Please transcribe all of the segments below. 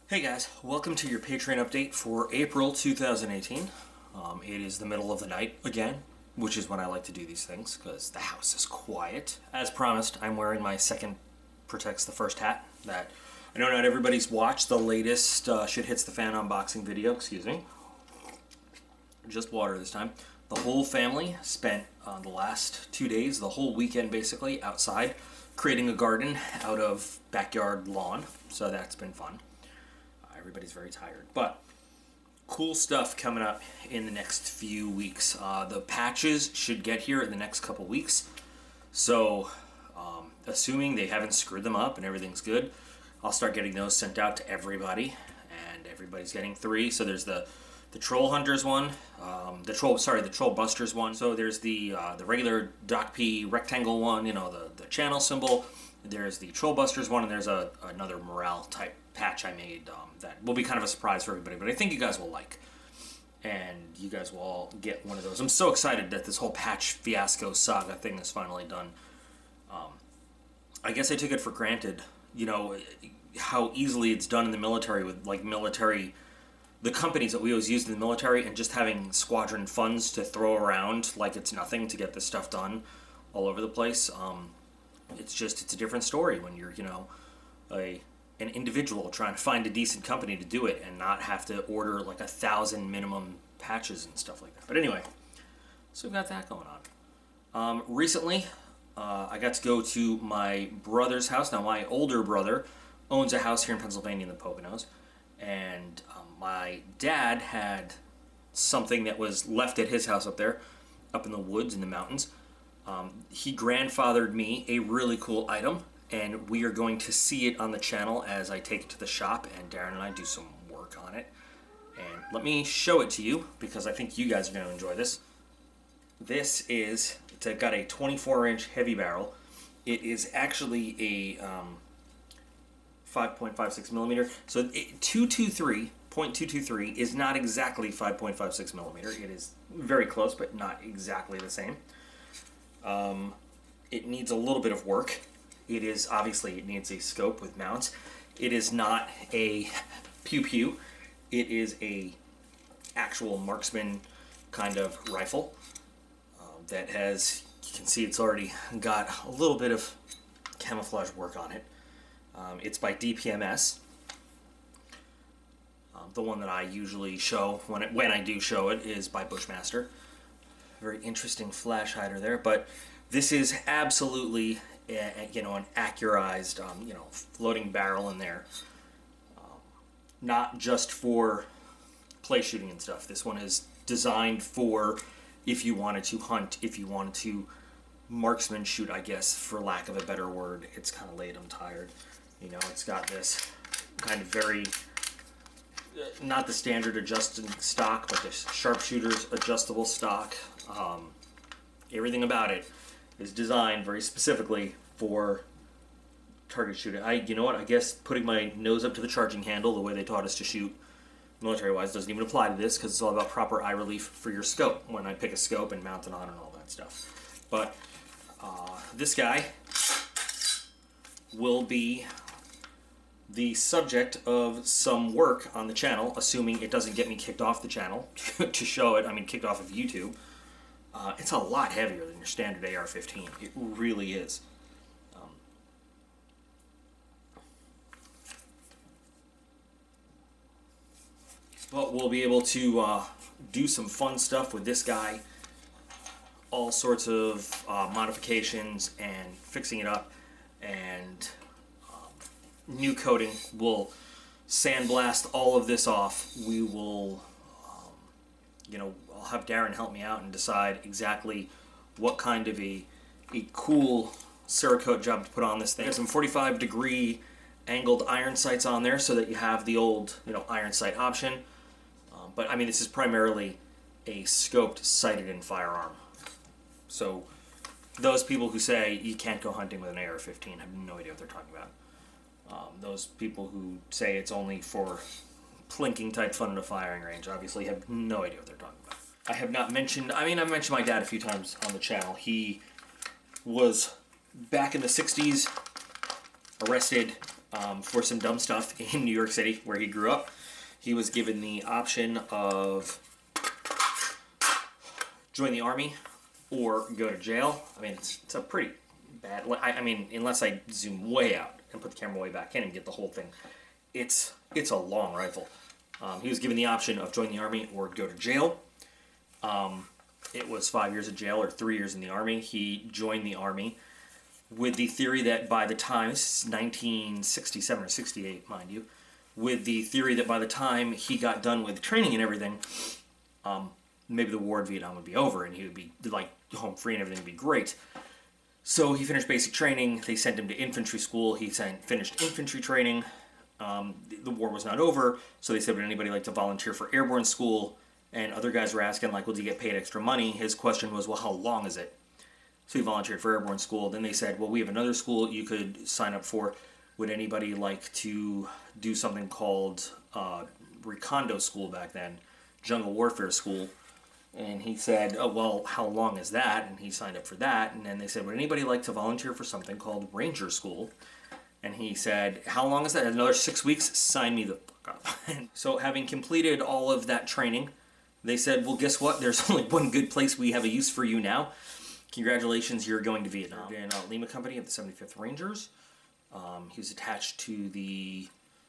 Hey guys, welcome to your Patreon update for April 2018. It is the middle of the night again, which is when I like to do these things because the house is quiet. As promised, I'm wearing my second Protects the First hat that I know not everybody's watched the latest Shit Hits the Fan unboxing video, excuse me. Just water this time. The whole family spent the last 2 days, the whole weekend basically, outside creating a garden out of backyard lawn, so that's been fun. Everybody's very tired, but cool stuff coming up in the next few weeks. The patches should get here in the next couple weeks, so assuming they haven't screwed them up and everything's good, I'll start getting those sent out to everybody, and everybody's getting 3. So there's the Troll Hunters one, the Troll Busters one. So there's the regular DocP rectangle one, you know, the channel symbol. There's the Troll Busters one, and there's another morale type patch I made that will be kind of a surprise for everybody, but I think you guys will like. And you guys will all get one of those. I'm so excited that this whole patch fiasco saga thing is finally done. I guess I took it for granted, you know, how easily it's done in the military with like the companies that we always used in the military, and just having squadron funds to throw around like it's nothing to get this stuff done all over the place. It's a different story when you're, you know, an individual trying to find a decent company to do it and not have to order like 1,000 minimum patches and stuff like that. But anyway, so we've got that going on. Recently, I got to go to my brother's house. Now, my older brother owns a house here in Pennsylvania in the Poconos, and my dad had something that was left at his house up there, up in the woods in the mountains. He grandfathered me a really cool item, and we are going to see it on the channel as I take it to the shop and Darren and I do some work on it. And let me show it to you because I think you guys are going to enjoy this. It's got a 24-inch heavy barrel. It is actually a 5.56 millimeter. So 223.223 is not exactly 5.56 millimeter. It is very close, but not exactly the same. It needs a little bit of work. It needs a scope with mounts. It is not a pew-pew. It is a actual marksman kind of rifle that has, you can see it's already got a little bit of camouflage work on it. It's by DPMS. The one that I usually show, when I do show it, is by Bushmaster. Very interesting flash hider there, but this is absolutely an accurized, floating barrel in there. Not just for play shooting and stuff. This one is designed for if you wanted to hunt, if you wanted to marksman shoot, I guess, for lack of a better word. It's kind of late, I'm tired. You know, it's got this kind of very, not the standard adjusted stock, but the sharpshooter's adjustable stock. Everything about it is designed very specifically for target shooting. You know what? I guess putting my nose up to the charging handle, the way they taught us to shoot military-wise, doesn't even apply to this because it's all about proper eye relief for your scope when I pick a scope and mount it on and all that stuff. But this guy will be the subject of some work on the channel, assuming it doesn't get me kicked off the channel to show it. I mean, kicked off of YouTube. It's a lot heavier than your standard AR-15. It really is. But we'll be able to do some fun stuff with this guy. All sorts of modifications and fixing it up. And new coating. We'll sandblast all of this off. We will... I'll have Darren help me out and decide exactly what kind of a cool Cerakote job to put on this thing. There's some 45-degree angled iron sights on there so that you have the old, iron sight option. But I mean, this is primarily a scoped, sighted-in firearm. So those people who say you can't go hunting with an AR-15 have no idea what they're talking about. Those people who say it's only for plinking type fun at a firing range obviously have no idea what they're talking about. I've mentioned my dad a few times on the channel. He was back in the 60s, arrested for some dumb stuff in New York City, where he grew up. He was given the option of join the Army or go to jail. I mean, it's a pretty bad... I mean, unless I zoom way out and put the camera way back in and get the whole thing, it's a long rifle. He was given the option of join the Army or go to jail. It was 5 years of jail or 3 years in the Army. He joined the Army with the theory that by the time, this is 1967 or 68, mind you, with the theory that by the time he got done with training and everything, maybe the war in Vietnam would be over and he would be like home free and everything would be great. So he finished basic training. They sent him to infantry school. He finished infantry training. The war was not over, so they said, would anybody like to volunteer for airborne school? And other guys were asking, like, well, do you get paid extra money? His question was, well, how long is it? So he volunteered for airborne school. Then they said, well, we have another school you could sign up for. Would anybody like to do something called Recondo School back then, Jungle Warfare School? And he said, oh, well, how long is that? And he signed up for that. And then they said, would anybody like to volunteer for something called Ranger School? And he said, how long is that? Another 6 weeks? Sign me the fuck up. So having completed all of that training, they said, well, guess what? There's only one good place we have a use for you now. Congratulations, you're going to Vietnam. In Lima Company of the 75th Rangers. He was attached to the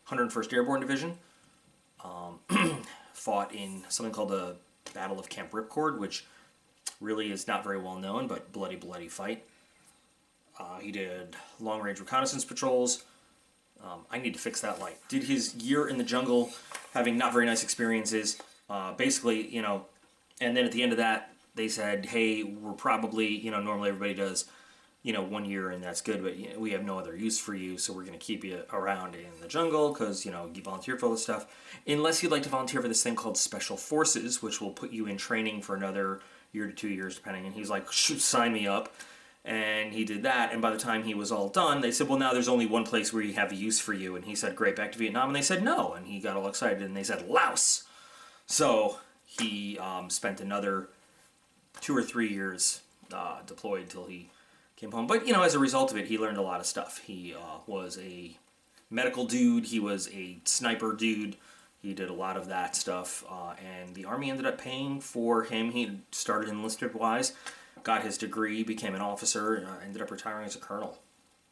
101st Airborne Division. Fought in something called the Battle of Camp Ripcord, which really is not very well known, but bloody fight. He did long-range reconnaissance patrols. I need to fix that light. Did his year in the jungle, having not very nice experiences. Basically, you know, and then at the end of that, they said, hey, we're probably, you know, normally everybody does, you know, 1 year and that's good, but you know, we have no other use for you, so we're going to keep you around in the jungle because, you know, you volunteer for all this stuff. Unless you'd like to volunteer for this thing called Special Forces, which will put you in training for another year to 2 years, depending. And he's like, shoot, sign me up. And he did that, and by the time he was all done, they said, well, now there's only one place where you have a use for you. And he said, great, back to Vietnam. And they said, no. And he got all excited, and they said, Laos. So he spent another 2 or 3 years deployed until he came home. But, you know, as a result of it, he learned a lot of stuff. He was a medical dude. He was a sniper dude. He did a lot of that stuff. And the Army ended up paying for him. He started enlisted-wise, got his degree, became an officer, ended up retiring as a colonel,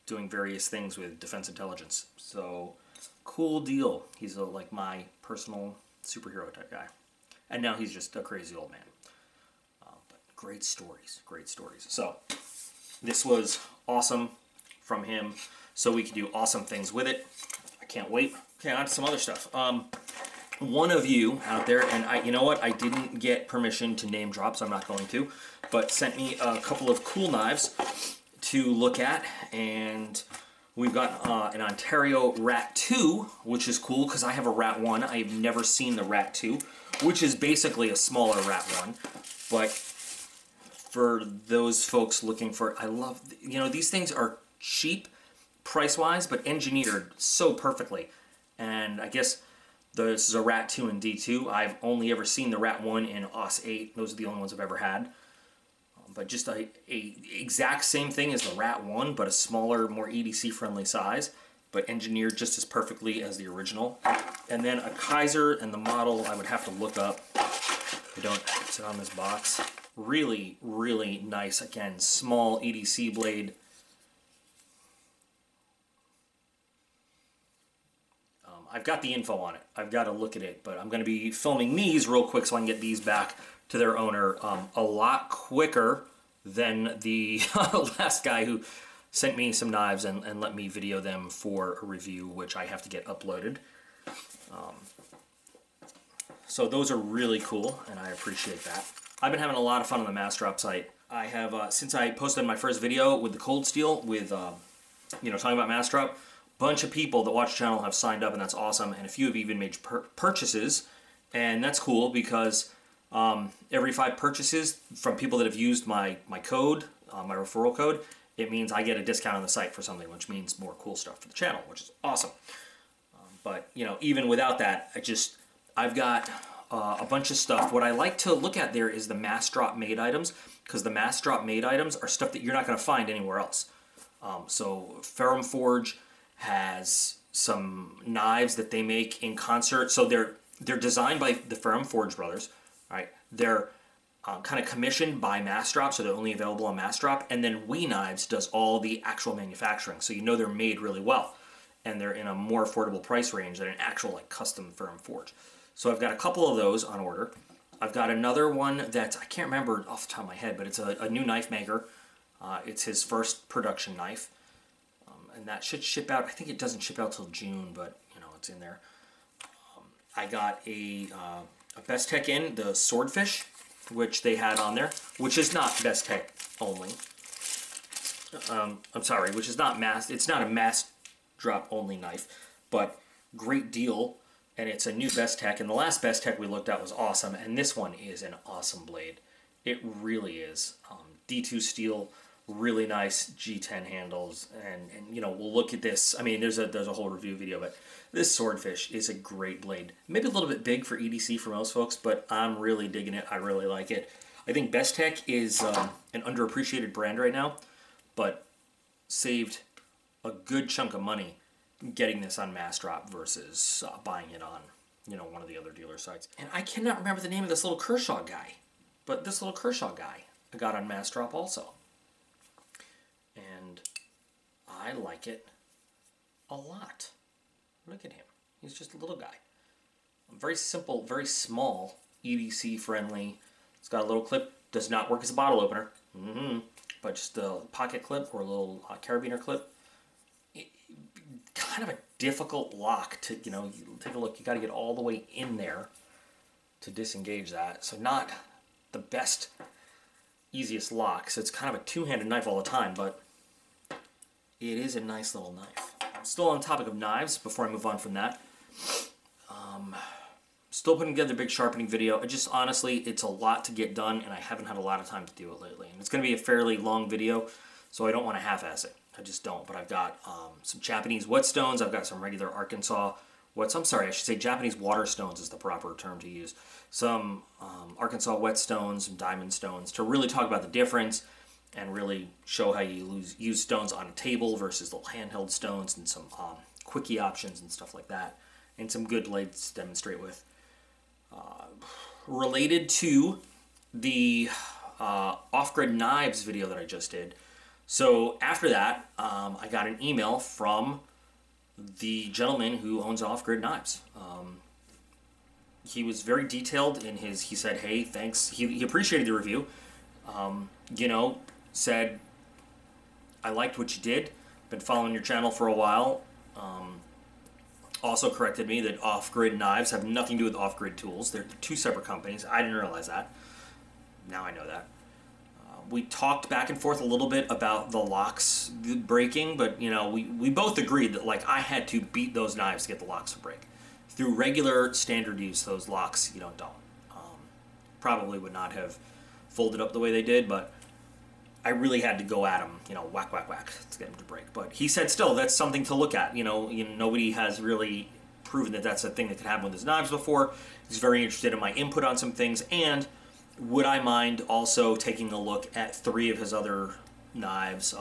doing various things with defense intelligence. So, cool deal. He's like my personal superhero type guy. And now he's just a crazy old man. But great stories, great stories. So, this was awesome from him, so we can do awesome things with it. I can't wait. Okay, on to some other stuff. One of you out there, and you know what, I didn't get permission to name drop, so I'm not going to, but sent me a couple of cool knives to look at, and we've got an Ontario Rat 2, which is cool because I have a Rat 1. I've never seen the Rat 2, which is basically a smaller Rat 1, but for those folks looking for, I love, you know, these things are cheap price-wise, but engineered so perfectly, and I guess this is a Rat 2 and D2. I've only ever seen the Rat 1 and OS 8. Those are the only ones I've ever had. But just a exact same thing as the Rat 1, but a smaller, more EDC-friendly size, but engineered just as perfectly as the original. And then a Kaiser, and the model I would have to look up. I don't, it's on this box. Really, really nice. Again, small EDC blade. I've got the info on it. I've got to look at it, but I'm going to be filming these real quick so I can get these back to their owner a lot quicker than the last guy who sent me some knives and let me video them for a review, which I have to get uploaded. So those are really cool, and I appreciate that. I've been having a lot of fun on the Mass Drop site. I have, since I posted my first video with the cold steel, with, you know, talking about Mass Drop, bunch of people that watch the channel have signed up, and that's awesome, and a few have even made purchases, and that's cool because every 5 purchases from people that have used my code, my referral code, it means I get a discount on the site for something, which means more cool stuff for the channel, which is awesome. But, you know, even without that, I've got a bunch of stuff. What I like to look at there is the Mass Drop made items, because the Mass Drop made items are stuff that you're not going to find anywhere else. So Ferrum Forge has some knives that they make in concert. So they're designed by the firm Forge Brothers, right? They're kind of commissioned by Massdrop, so they're only available on Massdrop. And then We Knives does all the actual manufacturing, so you know they're made really well, and they're in a more affordable price range than an actual like custom firm forge. So I've got a couple of those on order. I've got another one that I can't remember off the top of my head, but it's a new knife maker. It's his first production knife, and that should ship out. I think it doesn't ship out till June, but you know it's in there. I got a Best Tech in the Swordfish, which they had on there, which is not Best Tech only. I'm sorry, which is not mass. It's not a mass drop only knife, but great deal. And it's a new Best Tech, and the last Best Tech we looked at was awesome, and this one is an awesome blade. It really is. D2 steel, really nice G10 handles, and you know, we'll look at this. I mean, there's a whole review video, but this Swordfish is a great blade. Maybe a little bit big for EDC for most folks, but I'm really digging it. I really like it. I think Best Tech is an underappreciated brand right now, but saved a good chunk of money getting this on Massdrop versus buying it on, you know, one of the other dealer sites. And I cannot remember the name of this little Kershaw guy, but this little Kershaw guy I got on Massdrop also. And I like it a lot. Look at him. He's just a little guy. Very simple, very small, EDC friendly. It's got a little clip. Does not work as a bottle opener. But just a pocket clip or a little carabiner clip. Kind of a difficult lock to, you know, take a look. You got to get all the way in there to disengage that. So not the best, easiest lock. So it's kind of a two-handed knife all the time, but it is a nice little knife. Still on the topic of knives, before I move on from that, still putting together a big sharpening video. I just, honestly, it's a lot to get done, and I haven't had a lot of time to do it lately. And it's going to be a fairly long video, so I don't want to half-ass it. I just don't. But I've got some Japanese whetstones. I've got some regular Arkansas I'm sorry, I should say Japanese water stones is the proper term to use. Some Arkansas whetstones, some diamond stones, to really talk about the difference and really show how you use stones on a table versus little handheld stones, and some quickie options and stuff like that, and some good blades to demonstrate with. Related to the off-grid knives video that I just did. So after that, I got an email from the gentleman who owns Off-Grid Knives. He was very detailed in his, he said, hey, thanks. He appreciated the review. You know, said, I liked what you did. Been following your channel for a while. Also corrected me that Off-Grid Knives have nothing to do with Off-Grid Tools. They're two separate companies. I didn't realize that. Now I know that. We talked back and forth a little bit about the locks breaking, but you know, we both agreed that like I had to beat those knives to get the locks to break. Through regular standard use, those locks, you know, don't. Probably would not have folded up the way they did, but I really had to go at them, you know, whack, whack, whack to get them to break. But he said still, that's something to look at. You know, nobody has really proven that that's a thing that could happen with his knives before. He's very interested in my input on some things, and would I mind also taking a look at 3 of his other knives,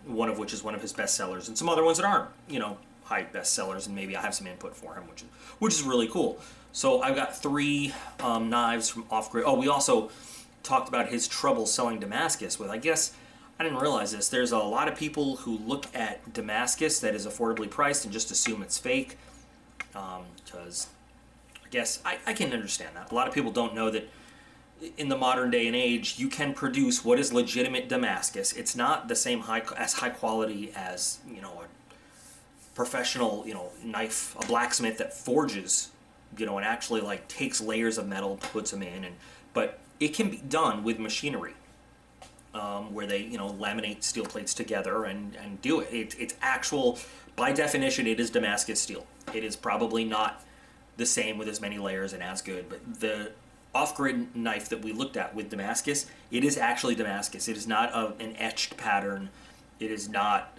one of which is one of his best sellers, and some other ones that aren't, you know, high best sellers, and maybe I have some input for him, which is really cool. So I've got 3 knives from Off-Grid. Oh, we also talked about his trouble selling Damascus with, I guess, I didn't realize this, there's a lot of people who look at Damascus that is affordably priced and just assume it's fake, because I guess I can understand that. A lot of people don't know that in the modern day and age, you can produce what is legitimate Damascus. It's not the same high quality as, you know, a professional, you know, knife, a blacksmith that forges, you know, and actually like takes layers of metal, puts them in, but it can be done with machinery, where they, you know, laminate steel plates together and do it. It's actual, by definition, it is Damascus steel. It is probably not the same with as many layers and as good, but the Off-Grid knife that we looked at with Damascus, it is actually Damascus. It is not an etched pattern. It is not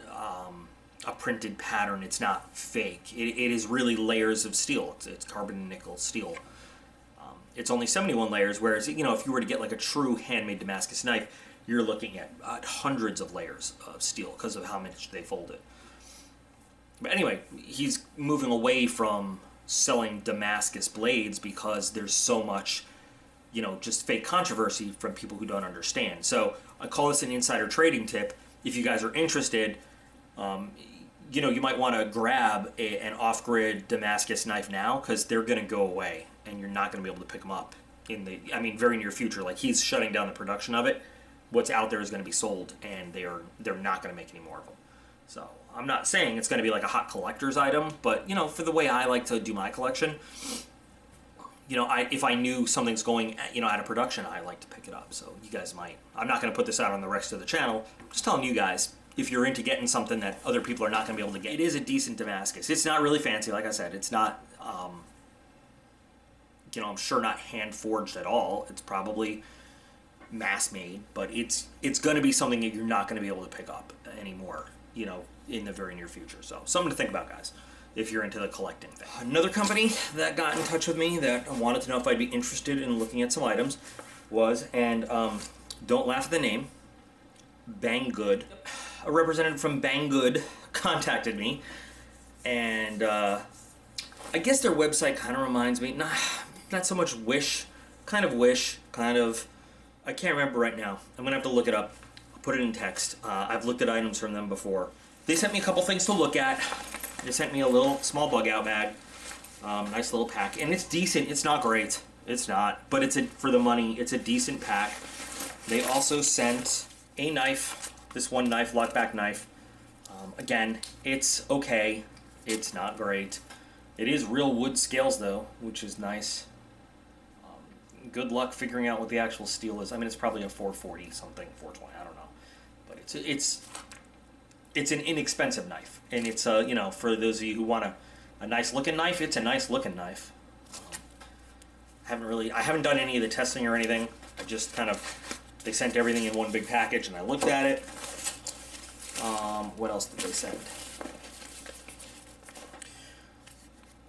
a printed pattern. It's not fake. It is really layers of steel. It's carbon and nickel steel. It's only 71 layers, whereas, you know, if you were to get like a true handmade Damascus knife, you're looking at hundreds of layers of steel because of how much they fold it. But anyway, he's moving away from selling Damascus blades because there's so much, just fake controversy from people who don't understand. So I call this an insider trading tip. If you guys are interested, you might want to grab an off-grid Damascus knife now, because they're going to go away and you're not going to be able to pick them up in the, very near future. Like, he's shutting down the production of it. What's out there is going to be sold, and they're not going to make any more of them. So I'm not saying it's going to be like a hot collector's item, but for the way I like to do my collection, if I knew something's going out of production, I like to pick it up. So you guys might. I'm not going to put this out on the rest of the channel. I'm just telling you guys, if you're into getting something that other people are not going to be able to get, it is a decent Damascus. It's not really fancy, like I said. It's not, I'm sure not hand forged at all. It's probably mass made, but it's going to be something that you're not going to be able to pick up anymore, in the very near future. So something to think about, guys, if you're into the collecting thing. Another company that got in touch with me that wanted to know if I'd be interested in looking at some items was, and don't laugh at the name, Banggood. A representative from Banggood contacted me, and I guess their website kind of reminds me, not so much Wish, kind of, I can't remember right now. I'm going to have to look it up. I'll put it in text. I've looked at items from them before. They sent me a couple things to look at. They sent me a little small bug out bag. Nice little pack. And it's decent. It's not great. It's not. But for the money, it's a decent pack. They also sent a knife. This one knife, lockback knife. Again, it's okay. It's not great. It is real wood scales, though, which is nice. Good luck figuring out what the actual steel is. It's probably a 440 something, 420, I don't know. But it's an inexpensive knife, and it's for those of you who want a nice looking knife, it's a nice looking knife. I haven't done any of the testing or anything. I just they sent everything in one big package, and I looked at it. What else did they send?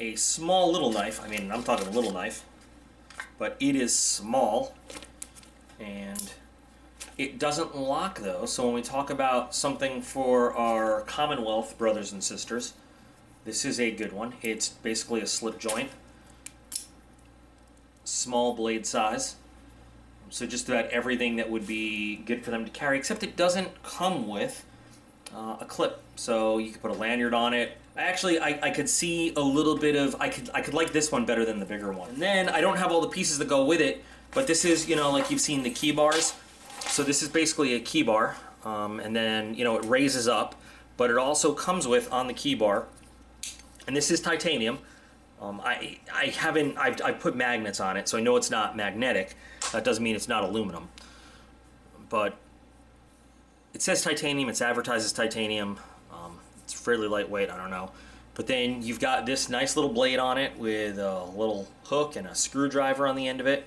A small little knife. I'm talking a little knife. But it is small, and it doesn't lock, though. So when we talk about something for our Commonwealth brothers and sisters, this is a good one. It's basically a slip joint, small blade size, so just about everything that would be good for them to carry, except it doesn't come with a clip, so you could put a lanyard on it. I could see a little bit of, I could like this one better than the bigger one. And then I don't have all the pieces that go with it, but this is, like you've seen the key bars. So this is basically a key bar, and then, it raises up, but it also comes with, on the key bar, and this is titanium. I put magnets on it, so I know it's not magnetic. That doesn't mean it's not aluminum. But it says titanium, it's advertised as titanium. It's fairly lightweight, I don't know. But then you've got this nice little blade on it with a little hook and a screwdriver on the end of it.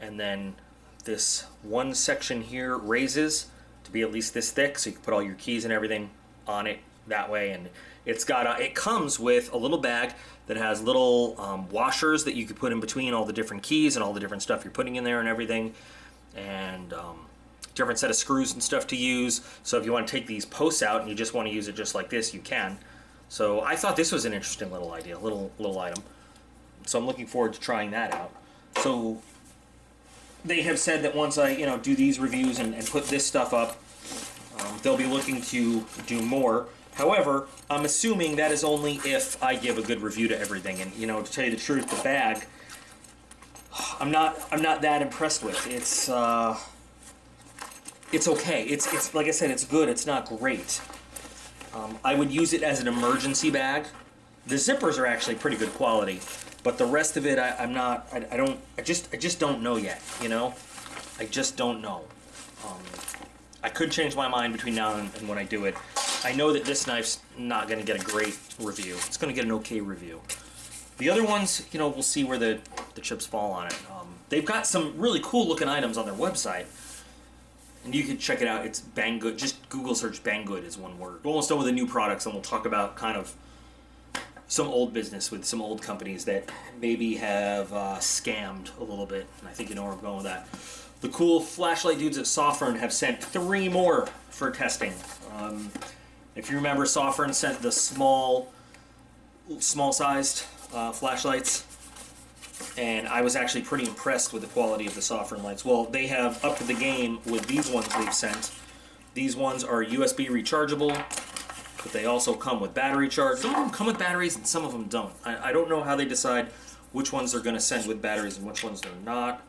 And then this one section here raises to be at least this thick, so you can put all your keys and everything on it that way. And it comes with a little bag that has little washers that you could put in between all the different keys and all the different stuff you're putting in there and everything. And different set of screws and stuff to use. So if you want to take these posts out and you just want to use it just like this, you can. So I thought this was an interesting little idea, little item. So I'm looking forward to trying that out. So they have said that once I do these reviews and put this stuff up, they'll be looking to do more. However, I'm assuming that is only if I give a good review to everything. And to tell you the truth, the bag, I'm not that impressed with. It's okay. It's like I said, it's good. It's not great. I would use it as an emergency bag. The zippers are actually pretty good quality, but the rest of it, I just don't know yet. I just don't know. I could change my mind between now and when I do it. I know that this knife's not going to get a great review. It's going to get an okay review. The other ones, we'll see where the chips fall on it. They've got some really cool looking items on their website. And you can check it out. It's Banggood. Just Google search Banggood is one word. We're almost done with the new products, and we'll talk about kind of some old business with some old companies that maybe have scammed a little bit. And I think you know where I'm going with that. The cool flashlight dudes at Sofern have sent 3 more for testing. If you remember, Sofern sent the small-sized flashlights, and I was actually pretty impressed with the quality of the Sofern lights. Well, they have upped the game with these ones they've sent. These ones are USB rechargeable, but they also come with battery charge. Some of them come with batteries and some of them don't. I don't know how they decide which ones they're going to send with batteries and which ones they're not.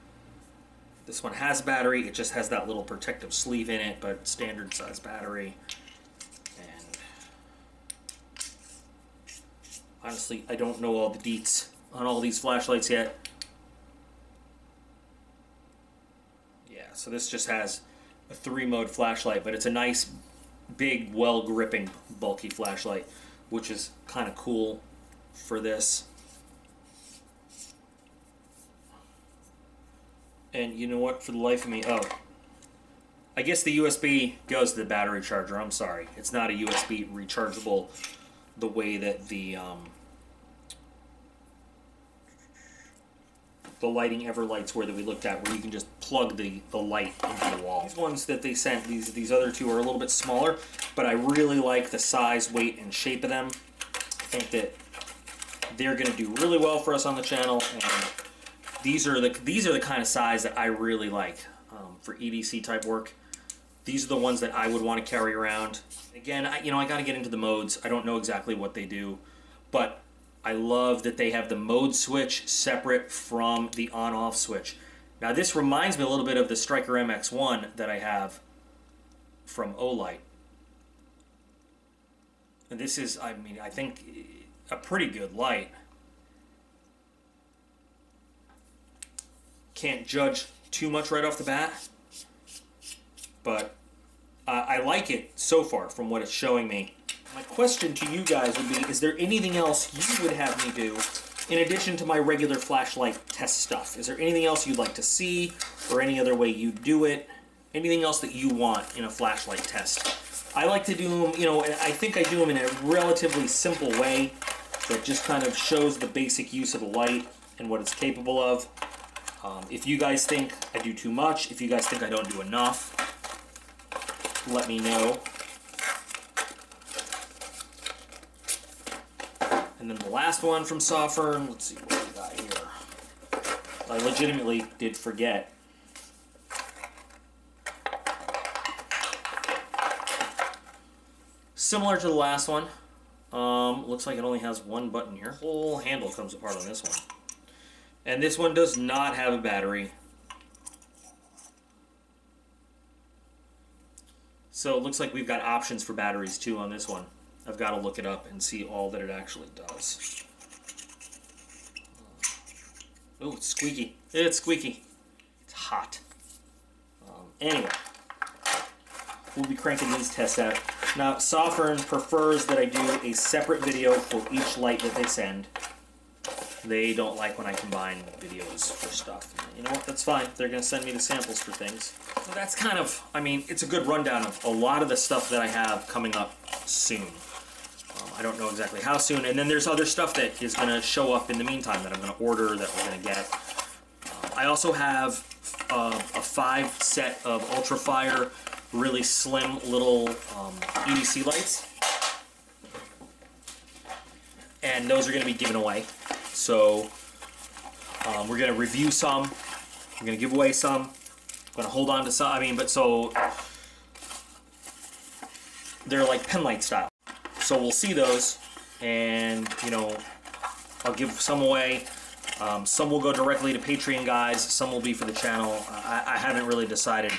This one has battery. It just has that little protective sleeve in it, but standard size battery. And honestly, I don't know all the deets on all these flashlights yet. Yeah, so this just has a 3-mode flashlight, but it's a nice, big, well-gripping, bulky flashlight, which is kind of cool for this. And you know what, for the life of me, oh, I guess the USB goes to the battery charger. I'm sorry. It's not a USB rechargeable the way that the lighting Everlights were that we looked at, where you can just plug the light into the wall. These ones that they sent, these other two, are a little bit smaller, but I really like the size, weight, and shape of them. I think that they're going to do really well for us on the channel, and these are the kind of size that I really like for EDC type work. These are the ones that I would want to carry around. Again, I got to get into the modes. I don't know exactly what they do, but I love that they have the mode switch separate from the on-off switch. Now this reminds me a little bit of the Striker MX1 that I have from Olight. And this is, I think, a pretty good light. Can't judge too much right off the bat, but I like it so far from what it's showing me. My question to you guys would be, is there anything else you would have me do in addition to my regular flashlight test stuff? Is there anything else you'd like to see, or any other way you do it? Anything else that you want in a flashlight test? I like to do them, I think I do them in a relatively simple way that just kind of shows the basic use of a light and what it's capable of. If you guys think I do too much, if you guys think I don't do enough, let me know. And then the last one from Sofern, let's see what we got here. I legitimately did forget. Similar to the last one. Looks like it only has one button here. The whole handle comes apart on this one. And this one does not have a battery. So it looks like we've got options for batteries too on this one. I've got to look it up and see all that it actually does. Oh, it's squeaky. It's squeaky. It's hot. Anyway, we'll be cranking these tests out. Now, Sofern prefers that I do a separate video for each light that they send. They don't like when I combine videos for stuff. You know what? That's fine. They're going to send me the samples for things. So that's kind of, it's a good rundown of a lot of the stuff that I have coming up soon. I don't know exactly how soon. And then there's other stuff that is going to show up in the meantime that I'm going to order, that we're going to get. I also have a 5 set of Ultrafire, really slim little EDC lights. And those are going to be given away. So we're going to review some. I'm going to give away some. I'm going to hold on to some. But so they're like pen light style. So we'll see those, and I'll give some away. Some will go directly to Patreon guys. Some will be for the channel. I haven't really decided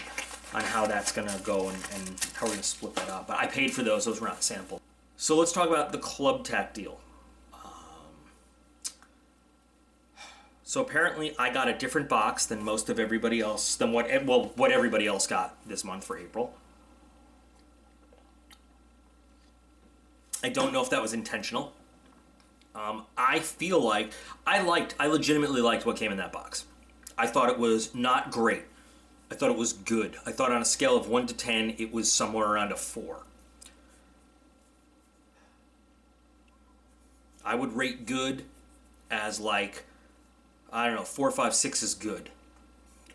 on how that's going to go and how we're going to split that up. But I paid for those. Those were not sampled. So let's talk about the Club Tack deal. So apparently I got a different box than most of everybody else, than what everybody else got this month for April. I don't know if that was intentional. I feel like I legitimately liked what came in that box. I thought it was not great. I thought it was good. I thought on a scale of 1 to 10, it was somewhere around a 4. I would rate good as like, I don't know, 4, 5, 6 is good.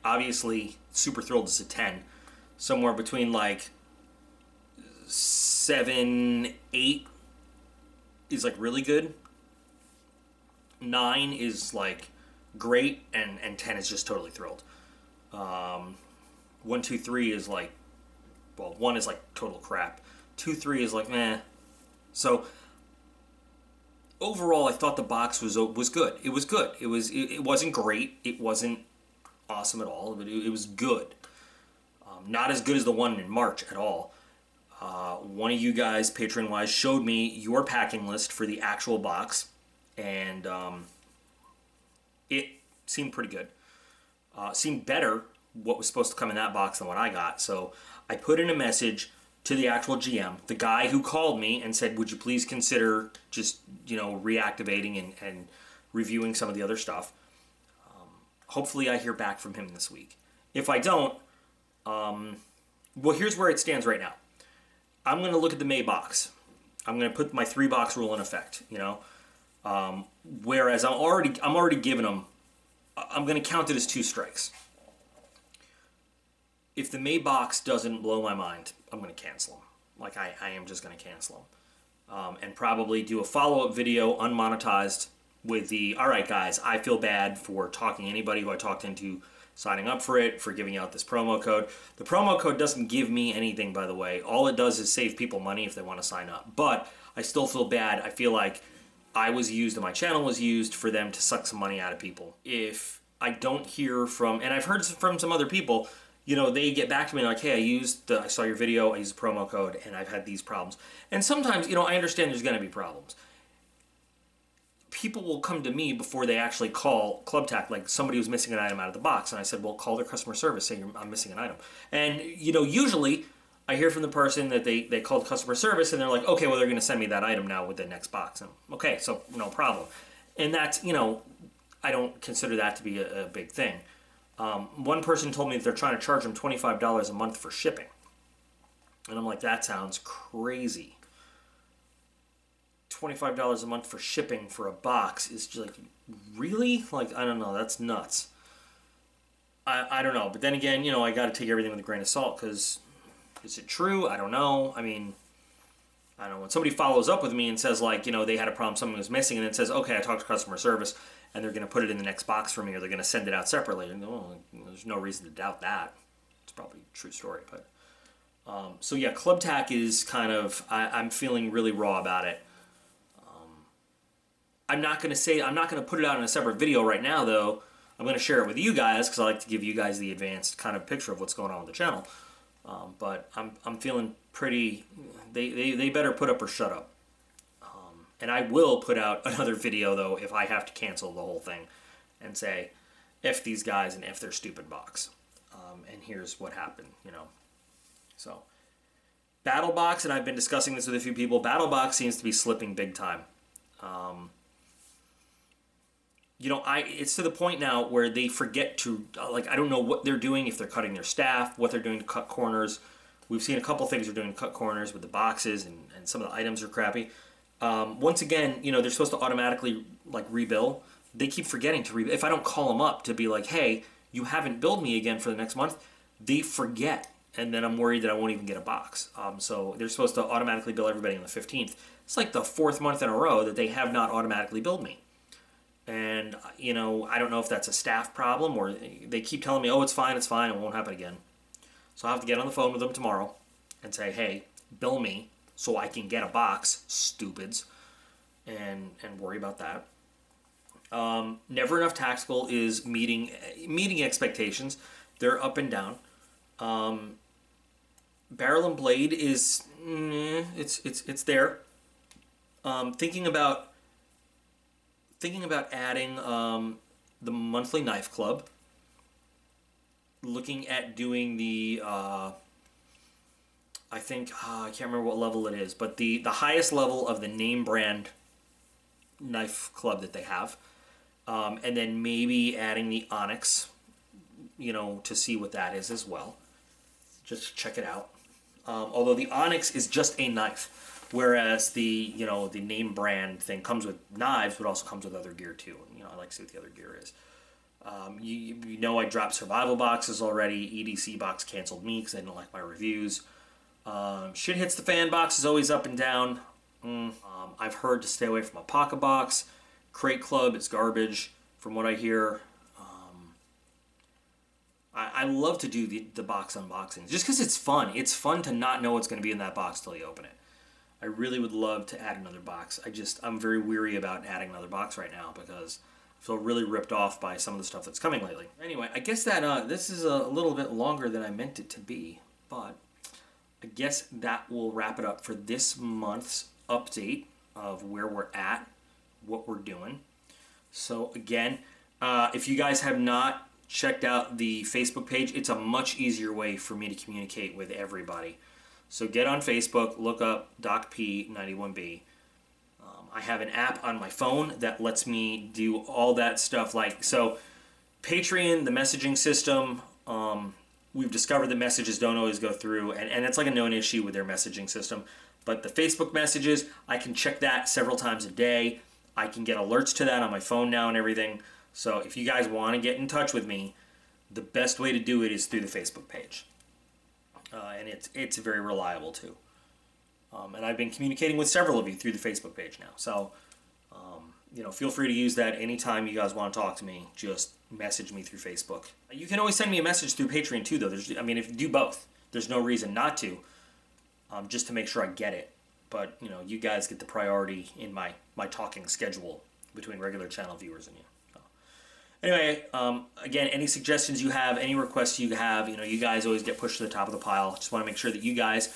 Obviously, super thrilled is a 10. Somewhere between like 7 7, 8 is like really good. 9 is like great, and 10 is just totally thrilled. 1, 2, 3 is like, well, 1 is like total crap. 2, 3 is like meh. So overall, I thought the box was good. It was good. It wasn't great. It wasn't awesome at all, but it was good. Not as good as the one in March at all. One of you guys, Patreon-wise, showed me your packing list for the actual box, and it seemed pretty good. Seemed better what was supposed to come in that box than what I got. So I put in a message to the actual GM, the guy who called me and said, would you please consider just, reactivating and reviewing some of the other stuff. Hopefully I hear back from him this week. If I don't, well, here's where it stands right now. I'm going to look at the May box. I'm going to put my 3-box rule in effect, whereas I'm already giving them, I'm going to count it as 2 strikes. If the May box doesn't blow my mind, I'm going to cancel them. Like, I am just going to cancel them. And probably do a follow-up video unmonetized with the, all right, guys, I feel bad for talking anybody who I talked into signing up for it, for giving out this promo code. The promo code doesn't give me anything, by the way. All it does is save people money if they want to sign up. But I still feel bad. I feel like I was used and my channel was used for them to suck some money out of people. If I don't hear from, and I've heard from some other people, they get back to me like, hey, I saw your video, I used the promo code, and I've had these problems. And sometimes, I understand there's going to be problems. People will come to me before they actually call ClubTac, like somebody was missing an item out of the box. And I said, well, call their customer service, say I'm missing an item. And, usually I hear from the person that they called customer service and they're like, okay, well, they're going to send me that item now with the next box. And okay, so no problem. And that's, I don't consider that to be a big thing. One person told me that they're trying to charge them $25 a month for shipping. And I'm like, that sounds crazy. $25 a month for shipping for a box is just like, really? Like, I don't know, that's nuts. I don't know, but then again, I got to take everything with a grain of salt, because is it true? I don't know. I mean, I don't know. When somebody follows up with me and says, like, they had a problem, something was missing, and it says, okay, I talked to customer service, and they're going to put it in the next box for me, or they're going to send it out separately, and there's no reason to doubt that. It's probably a true story, but so yeah, ClubTac is kind of, I'm feeling really raw about it. I'm not going to put it out in a separate video right now, though. I'm going to share it with you guys because I like to give you guys the advanced kind of picture of what's going on with the channel. But I'm feeling pretty, they better put up or shut up. And I will put out another video, though, if I have to cancel the whole thing and say, F these guys and F their stupid box. And here's what happened, So, BattleBox, and I've been discussing this with a few people, BattleBox seems to be slipping big time. It's to the point now where they forget to, I don't know what they're doing, if they're cutting their staff, what they're doing to cut corners. We've seen a couple things they're doing to cut corners with the boxes, and some of the items are crappy. Once again, they're supposed to automatically, rebill. They keep forgetting to rebill. If I don't call them up to be like, hey, you haven't billed me again for the next month, they forget. And then I'm worried that I won't even get a box. So they're supposed to automatically bill everybody on the 15th. It's like the 4th month in a row that they have not automatically billed me. And, I don't know if that's a staff problem, or they keep telling me, oh, it's fine, it won't happen again. So I'll have to get on the phone with them tomorrow and say, hey, bill me so I can get a box, stupids, and worry about that. Never Enough Tactical is meeting expectations. They're up and down. Barrel and Blade is, it's there. Thinking about adding the monthly knife club. Looking at doing the I can't remember what level it is, but the highest level of the name brand knife club that they have, and then maybe adding the Onyx, to see what that is as well. Just check it out. Although the Onyx is just a knife, whereas the name brand thing comes with knives, but also comes with other gear too. I like to see what the other gear is. I dropped survival boxes already. EDC box canceled me because they didn't like my reviews. Shit hits the fan box is always up and down. I've heard to stay away from a pocket box. Crate Club is garbage, from what I hear. I love to do the box unboxings just because it's fun. It's fun to not know what's going to be in that box till you open it. I really would love to add another box. I'm very weary about adding another box right now because I feel really ripped off by some of the stuff that's coming lately. Anyway, I guess that this is a little bit longer than I meant it to be, but I guess that will wrap it up for this month's update of where we're at, what we're doing. So again, if you guys have not checked out the Facebook page, it's a much easier way for me to communicate with everybody. So get on Facebook, look up DocP91B. I have an app on my phone that lets me do all that stuff. So Patreon, the messaging system, we've discovered that messages don't always go through, and it's like a known issue with their messaging system. But the Facebook messages, I can check that several times a day. I can get alerts to that on my phone now and everything. So if you guys want to get in touch with me, the best way to do it is through the Facebook page. And it's very reliable too. And I've been communicating with several of you through the Facebook page now. So, feel free to use that anytime you guys want to talk to me. Just message me through Facebook. You can always send me a message through Patreon too, though. If you do both, there's no reason not to. Just to make sure I get it. But, you guys get the priority in my talking schedule between regular channel viewers and you. Anyway, again, any suggestions you have, any requests you have, you guys always get pushed to the top of the pile. Just want to make sure that you guys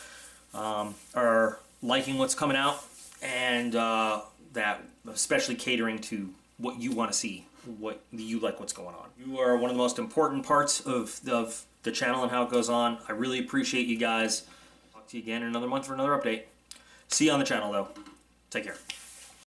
are liking what's coming out and that especially catering to what you want to see, what you like what's going on. You are one of the most important parts of the channel and how it goes on. I really appreciate you guys. Talk to you again in another month for another update. See you on the channel, though. Take care.